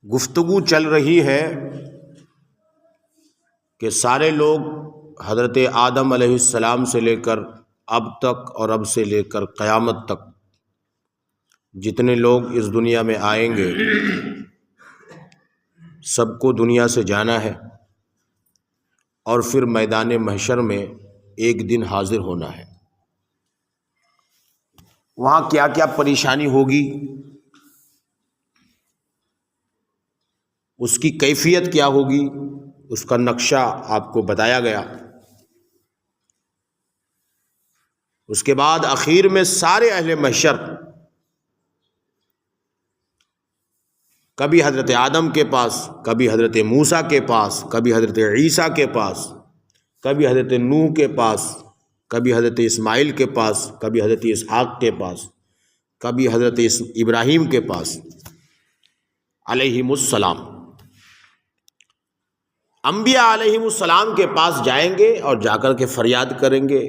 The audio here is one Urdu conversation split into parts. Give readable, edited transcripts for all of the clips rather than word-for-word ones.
گفتگو چل رہی ہے کہ سارے لوگ حضرت آدم علیہ السلام سے لے کر اب تک اور اب سے لے کر قیامت تک جتنے لوگ اس دنیا میں آئیں گے سب کو دنیا سے جانا ہے اور پھر میدان محشر میں ایک دن حاضر ہونا ہے۔ وہاں کیا کیا پریشانی ہوگی، اس کی کیفیت کیا ہوگی، اس کا نقشہ آپ کو بتایا گیا۔ اس کے بعد آخر میں سارے اہل محشر کبھی حضرت آدم کے پاس، کبھی حضرت موسیٰ کے پاس، کبھی حضرت عیسیٰ کے پاس، کبھی حضرت نوح کے پاس، کبھی حضرت اسماعیل کے پاس، کبھی حضرت اسحاق کے پاس، کبھی حضرت ابراہیم کے پاس علیہم السلام، انبیاء علیہم السلام کے پاس جائیں گے اور جا کر کے فریاد کریں گے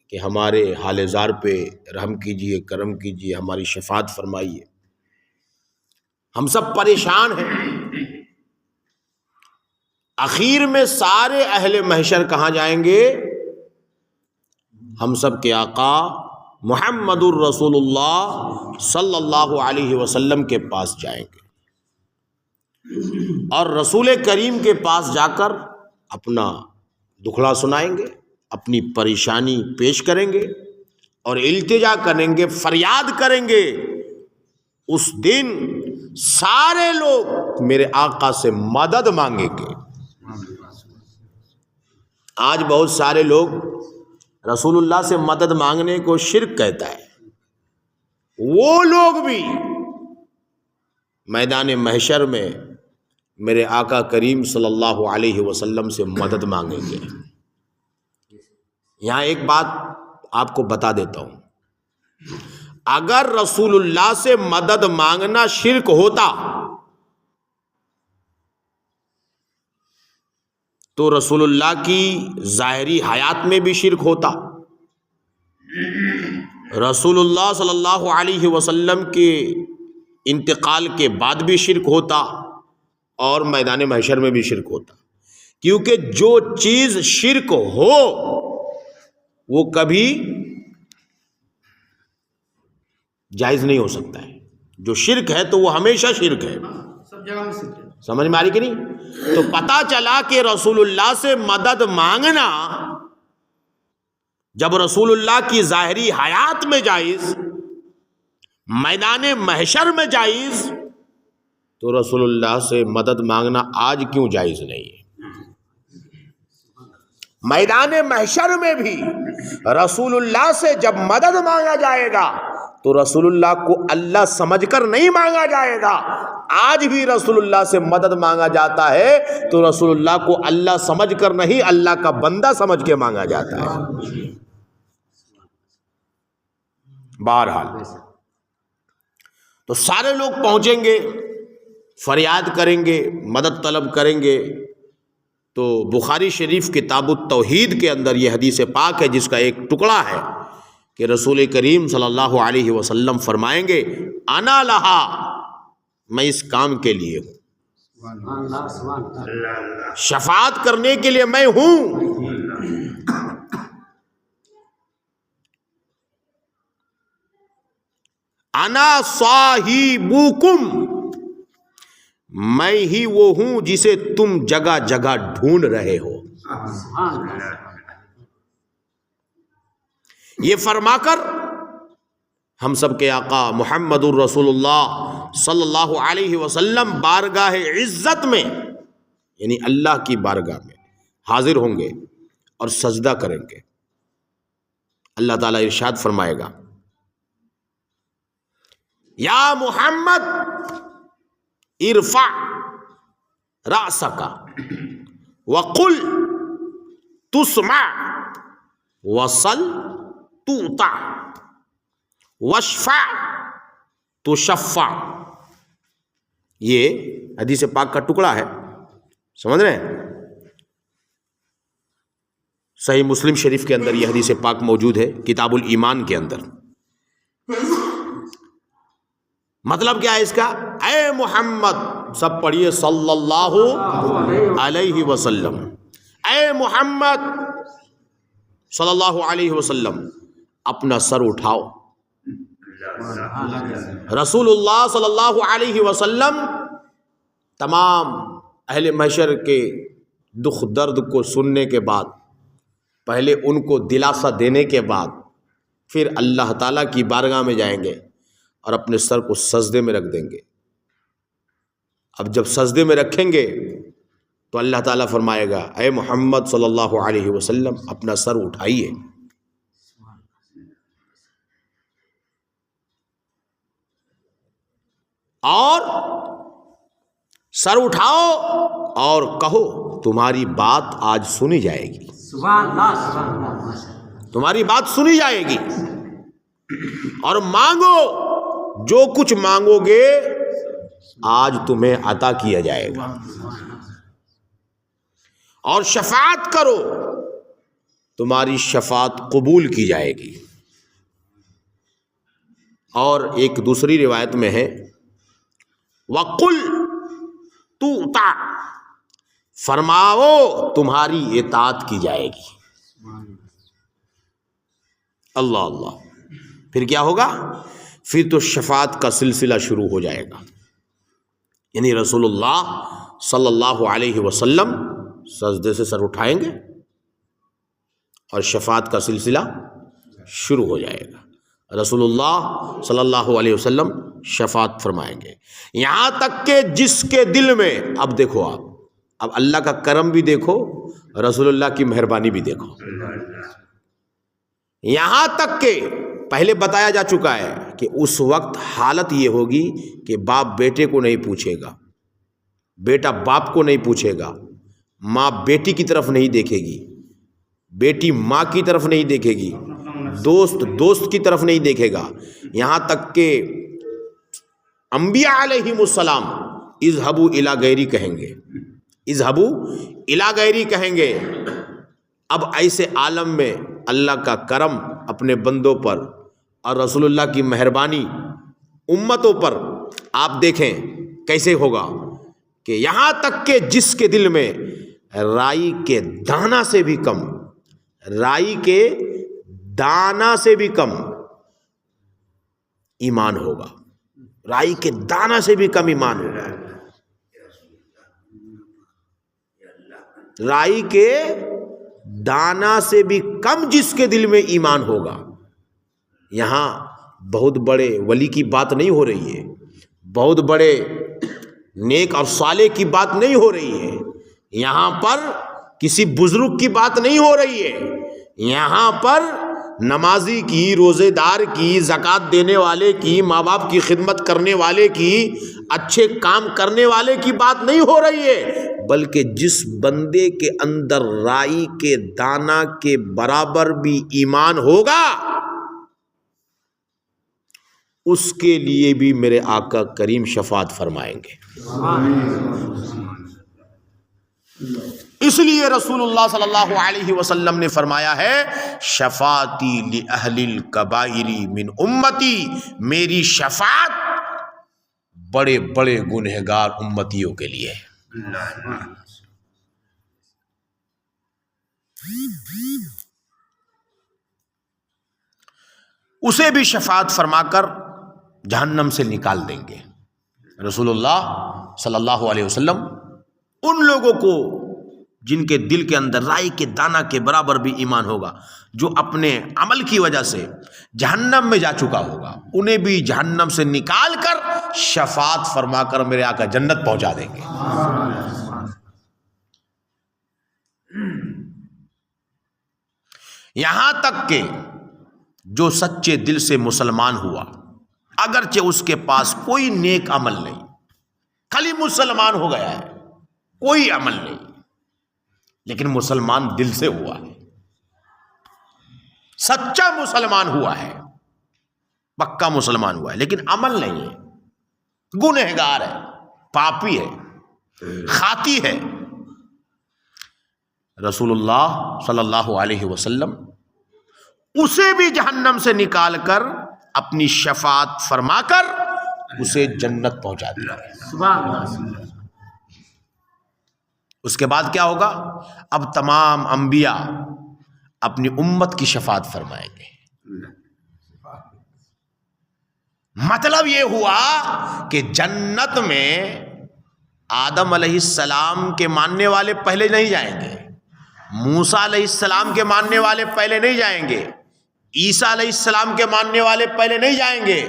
کہ ہمارے حال زار پہ رحم کیجئے، کرم کیجئے، ہماری شفاعت فرمائیے، ہم سب پریشان ہیں۔ آخر میں سارے اہل محشر کہاں جائیں گے؟ ہم سب کے آقا محمد الرسول اللہ صلی اللہ علیہ وسلم کے پاس جائیں گے اور رسول کریم کے پاس جا کر اپنا دکھڑا سنائیں گے، اپنی پریشانی پیش کریں گے اور التجا کریں گے، فریاد کریں گے۔ اس دن سارے لوگ میرے آقا سے مدد مانگیں گے۔ آج بہت سارے لوگ رسول اللہ سے مدد مانگنے کو شرک کہتا ہے، وہ لوگ بھی میدان محشر میں میرے آقا کریم صلی اللہ علیہ وسلم سے مدد مانگیں گے۔ یہاں ایک بات آپ کو بتا دیتا ہوں، اگر رسول اللہ سے مدد مانگنا شرک ہوتا تو رسول اللہ کی ظاہری حیات میں بھی شرک ہوتا، رسول اللہ صلی اللہ علیہ وسلم کے انتقال کے بعد بھی شرک ہوتا اور میدان محشر میں بھی شرک ہوتا، کیونکہ جو چیز شرک ہو وہ کبھی جائز نہیں ہو سکتا ہے۔ جو شرک ہے تو وہ ہمیشہ شرک ہے، سب جگہ میں شرک ہے۔ سمجھ میں آ رہی کہ نہیں؟ تو پتہ چلا کہ رسول اللہ سے مدد مانگنا جب رسول اللہ کی ظاہری حیات میں جائز، میدان محشر میں جائز، تو رسول اللہ سے مدد مانگنا آج کیوں جائز نہیں ہے؟ میدان محشر میں بھی رسول اللہ سے جب مدد مانگا جائے گا تو رسول اللہ کو اللہ سمجھ کر نہیں مانگا جائے گا۔ آج بھی رسول اللہ سے مدد مانگا جاتا ہے تو رسول اللہ کو اللہ سمجھ کر نہیں، اللہ کا بندہ سمجھ کے مانگا جاتا ہے۔ بہرحال تو سارے لوگ پہنچیں گے، فریاد کریں گے، مدد طلب کریں گے۔ تو بخاری شریف کتاب التوحید کے اندر یہ حدیث پاک ہے جس کا ایک ٹکڑا ہے کہ رسول کریم صلی اللہ علیہ وسلم فرمائیں گے، انا لہا، میں اس کام کے لیے ہوں، شفاعت کرنے کے لیے میں ہوں۔ انا صاحبکم، میں ہی وہ ہوں جسے تم جگہ جگہ ڈھونڈ رہے ہو۔ یہ فرما کر ہم سب کے آقا محمد الرسول اللہ صلی اللہ علیہ وسلم بارگاہ عزت میں، یعنی اللہ کی بارگاہ میں حاضر ہوں گے اور سجدہ کریں گے۔ اللہ تعالیٰ ارشاد فرمائے گا، یا محمد ارفع رأسک وقل تسمع وصل تُؤْتَى واشفع تشفع۔ یہ حدیث پاک کا ٹکڑا ہے، سمجھ رہے ہیں؟ صحیح مسلم شریف کے اندر یہ حدیث پاک موجود ہے، کتاب الایمان کے اندر۔ مطلب کیا ہے اس کا؟ اے محمد سب پڑھیے صلی اللہ علیہ وسلم. اے محمد صلی اللہ علیہ وسلم اپنا سر اٹھاؤ. رسول اللہ صلی اللہ علیہ وسلم تمام اہل محشر کے دکھ درد کو سننے کے بعد، پہلے ان کو دلاسا دینے کے بعد، پھر اللہ تعالیٰ کی بارگاہ میں جائیں گے اور اپنے سر کو سجدے میں رکھ دیں گے. اب جب سجدے میں رکھیں گے تو اللہ تعالیٰ فرمائے گا اے محمد صلی اللہ علیہ وسلم اپنا سر اٹھائیے. اور سر اٹھاؤ اور کہو تمہاری بات آج سنی جائے گی. تمہاری بات سنی جائے گی. اور مانگو، جو کچھ مانگو گے آج تمہیں عطا کیا جائے گا. اور شفاعت کرو، تمہاری شفاعت قبول کی جائے گی. اور ایک دوسری روایت میں ہے وَقُلْ تُؤْتَى، فرماؤ تمہاری اطاعت کی جائے گی. اللہ اللہ. پھر کیا ہوگا؟ پھر تو شفاعت کا سلسلہ شروع ہو جائے گا. یعنی رسول اللہ صلی اللہ علیہ وسلم سجدے سے سر اٹھائیں گے اور شفاعت کا سلسلہ شروع ہو جائے گا. رسول اللہ صلی اللہ علیہ وسلم شفاعت فرمائیں گے، یہاں تک کہ جس کے دل میں، اب دیکھو آپ، اب اللہ کا کرم بھی دیکھو، رسول اللہ کی مہربانی بھی دیکھو. یہاں تک کہ پہلے بتایا جا چکا ہے کہ اس وقت حالت یہ ہوگی کہ باپ بیٹے کو نہیں پوچھے گا، بیٹا باپ کو نہیں پوچھے گا، ماں بیٹی کی طرف نہیں دیکھے گی، بیٹی ماں کی طرف نہیں دیکھے گی، دوست دوست کی طرف نہیں دیکھے گا. یہاں تک کہ انبیاء علیہم السلام اذهبوا الی غیری کہیں گے، اذهبوا الی غیری کہیں گے. اب ایسے عالم میں اللہ کا کرم اپنے بندوں پر اور رسول اللہ کی مہربانی امتوں پر آپ دیکھیں کیسے ہوگا کہ یہاں تک کہ جس کے دل میں رائی کے دانہ سے بھی کم، رائی کے دانہ سے بھی کم ایمان ہوگا، رائی کے دانہ سے بھی کم ایمان ہوگا، رائی کے دانہ سے بھی کم جس کے دل میں ایمان ہوگا. یہاں بہت بڑے ولی کی بات نہیں ہو رہی ہے، بہت بڑے نیک اور صالح کی بات نہیں ہو رہی ہے، یہاں پر کسی بزرگ کی بات نہیں ہو رہی ہے، یہاں پر نمازی کی، روزے دار کی، زکوٰۃ دینے والے کی، ماں باپ کی خدمت کرنے والے کی، اچھے کام کرنے والے کی بات نہیں ہو رہی ہے، بلکہ جس بندے کے اندر رائی کے دانہ کے برابر بھی ایمان ہوگا اس کے لیے بھی میرے آقا کریم شفاعت فرمائیں گے. اس لیے رسول اللہ صلی اللہ علیہ وسلم نے فرمایا ہے شفاعتی لأہل الکبائر من امتی، میری شفاعت بڑے بڑے گنہگار امتیوں کے لیے. اسے بھی شفاعت فرما کر جہنم سے نکال دیں گے. رسول اللہ صلی اللہ علیہ وسلم ان لوگوں کو جن کے دل کے اندر رائی کے دانہ کے برابر بھی ایمان ہوگا، جو اپنے عمل کی وجہ سے جہنم میں جا چکا ہوگا، انہیں بھی جہنم سے نکال کر شفاعت فرما کر میرے آقا جنت پہنچا دیں گے. یہاں تک کہ جو سچے دل سے مسلمان ہوا، اگرچہ اس کے پاس کوئی نیک عمل نہیں، خالی مسلمان ہو گیا ہے، کوئی عمل نہیں، لیکن مسلمان دل سے ہوا ہے، سچا مسلمان ہوا ہے، پکا مسلمان ہوا ہے، لیکن عمل نہیں ہے، گنہگار ہے، پاپی ہے، خاطی ہے. رسول اللہ صلی اللہ علیہ وسلم اسے بھی جہنم سے نکال کر اپنی شفاعت فرما کر اسے جنت پہنچا دیا۔ سبحان اللہ۔ اس کے بعد کیا ہوگا؟ اب تمام انبیاء اپنی امت کی شفاعت فرمائیں گے۔ مطلب یہ ہوا کہ جنت میں آدم علیہ السلام کے ماننے والے پہلے نہیں جائیں گے، موسیٰ علیہ السلام کے ماننے والے پہلے نہیں جائیں گے، عیسیٰ علیہ السلام کے ماننے والے پہلے نہیں جائیں گے۔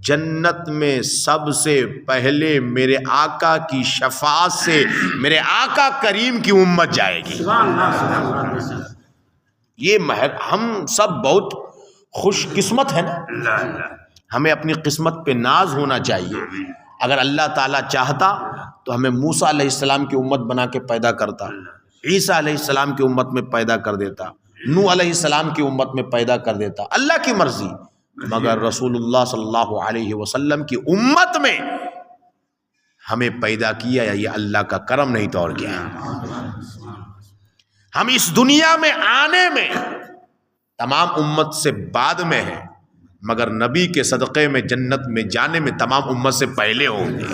جنت میں سب سے پہلے میرے آقا کی شفاعت سے میرے آقا کریم کی امت جائے گی۔ یہ ہم سب بہت خوش قسمت ہیں نا، ہمیں اپنی قسمت پہ ناز ہونا چاہیے۔ اگر اللہ تعالیٰ چاہتا تو ہمیں موسیٰ علیہ السلام کی امت بنا کے پیدا کرتا، عیسیٰ علیہ السلام کی امت میں پیدا کر دیتا، نوح علیہ السلام کی امت میں پیدا کر دیتا، اللہ کی مرضی۔ مگر رسول اللہ صلی اللہ علیہ وسلم کی امت میں ہمیں پیدا کیا، یہ اللہ کا کرم نہیں تو اور کیا ہے۔ ہم اس دنیا میں آنے میں تمام امت سے بعد میں ہیں، مگر نبی کے صدقے میں جنت میں جانے میں تمام امت سے پہلے ہوں گے۔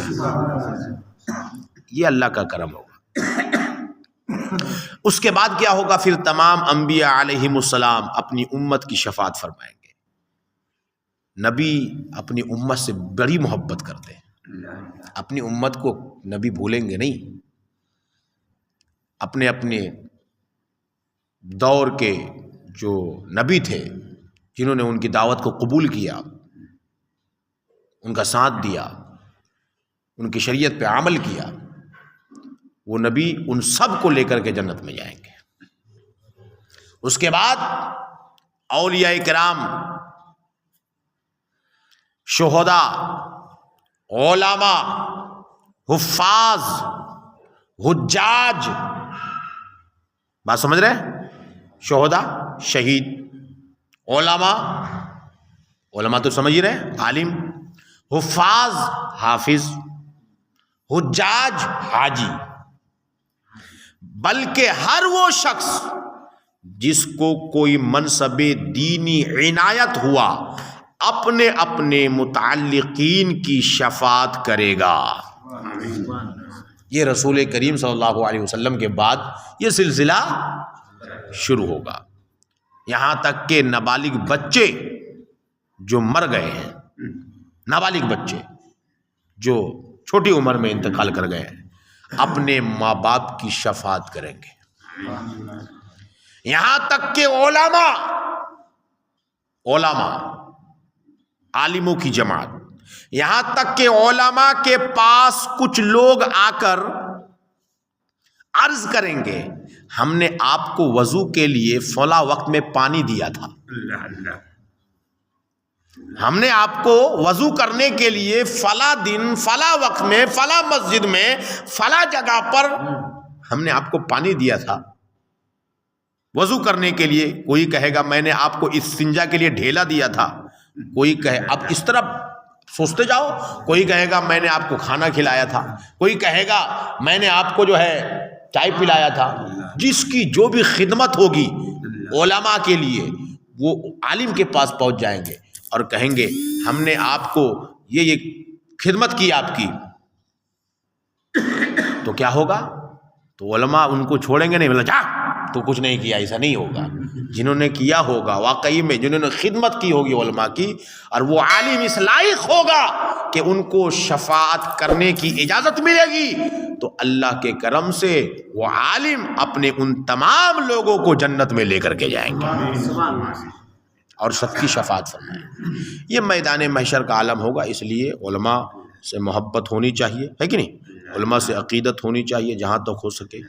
یہ اللہ کا کرم ہوگا۔ اس کے بعد کیا ہوگا؟ پھر تمام انبیاء علیہم السلام اپنی امت کی شفاعت فرمائیں گے۔ نبی اپنی امت سے بڑی محبت کرتے ہیں، اپنی امت کو نبی بھولیں گے نہیں۔ اپنے اپنے دور کے جو نبی تھے جنہوں نے ان کی دعوت کو قبول کیا، ان کا ساتھ دیا، ان کی شریعت پہ عمل کیا، وہ نبی ان سب کو لے کر کے جنت میں جائیں گے۔ اس کے بعد اولیاء کرام، شہداء، علماء، حفاظ، حجاج، بات سمجھ رہے؟ شہداء شہید، علماء تو سمجھ رہے عالم، حفاظ حافظ، حجاج حاجی، بلکہ ہر وہ شخص جس کو کوئی منصب دینی عنایت ہوا اپنے اپنے متعلقین کی شفاعت کرے گا۔ یہ رسول کریم صلی اللہ علیہ وسلم کے بعد یہ سلسلہ شروع ہوگا، یہاں تک کہ نابالغ بچے جو مر گئے ہیں، نابالغ بچے جو چھوٹی عمر میں انتقال کر گئے ہیں، اپنے ماں باپ کی شفاعت کریں گے۔ یہاں تک کہ علماء عالموں کی جماعت، یہاں تک کہ علماء کے پاس کچھ لوگ آ کر عرض کریں گے، ہم نے آپ کو وضو کے لیے فلاں وقت میں پانی دیا تھا، ہم نے آپ کو وضو کرنے کے لیے فلاں دن فلاں وقت میں فلاں مسجد میں فلاں جگہ پر ہم نے آپ کو پانی دیا تھا وضو کرنے کے لیے۔ کوئی کہے گا میں نے آپ کو استنجا کے لیے ڈھیلا دیا تھا، کوئی کہے اب اس طرح سوچتے جاؤ، کوئی کہے گا میں نے آپ کو کھانا کھلایا تھا، کوئی کہے گا میں نے آپ کو جو ہے چائے پلایا تھا۔ جس کی جو بھی خدمت ہوگی علماء کے لیے، وہ عالم کے پاس پہنچ جائیں گے اور کہیں گے ہم نے آپ کو یہ خدمت کی آپ کی، تو کیا ہوگا؟ تو علماء ان کو چھوڑیں گے نہیں، بولا جا تو کچھ نہیں کیا، ایسا نہیں ہوگا۔ جنہوں نے کیا ہوگا واقعی میں، جنہوں نے خدمت کی ہوگی علماء کی، اور وہ عالم اس لائق ہوگا کہ ان کو شفاعت کرنے کی اجازت ملے گی، تو اللہ کے کرم سے وہ عالم اپنے ان تمام لوگوں کو جنت میں لے کر کے جائیں گے اور سب کی شفاعت فرمائیں۔ یہ میدان محشر کا عالم ہوگا، اس لیے علماء سے محبت ہونی چاہیے، ہے کہ نہیں؟ علماء سے عقیدت ہونی چاہیے جہاں تک ہو سکے۔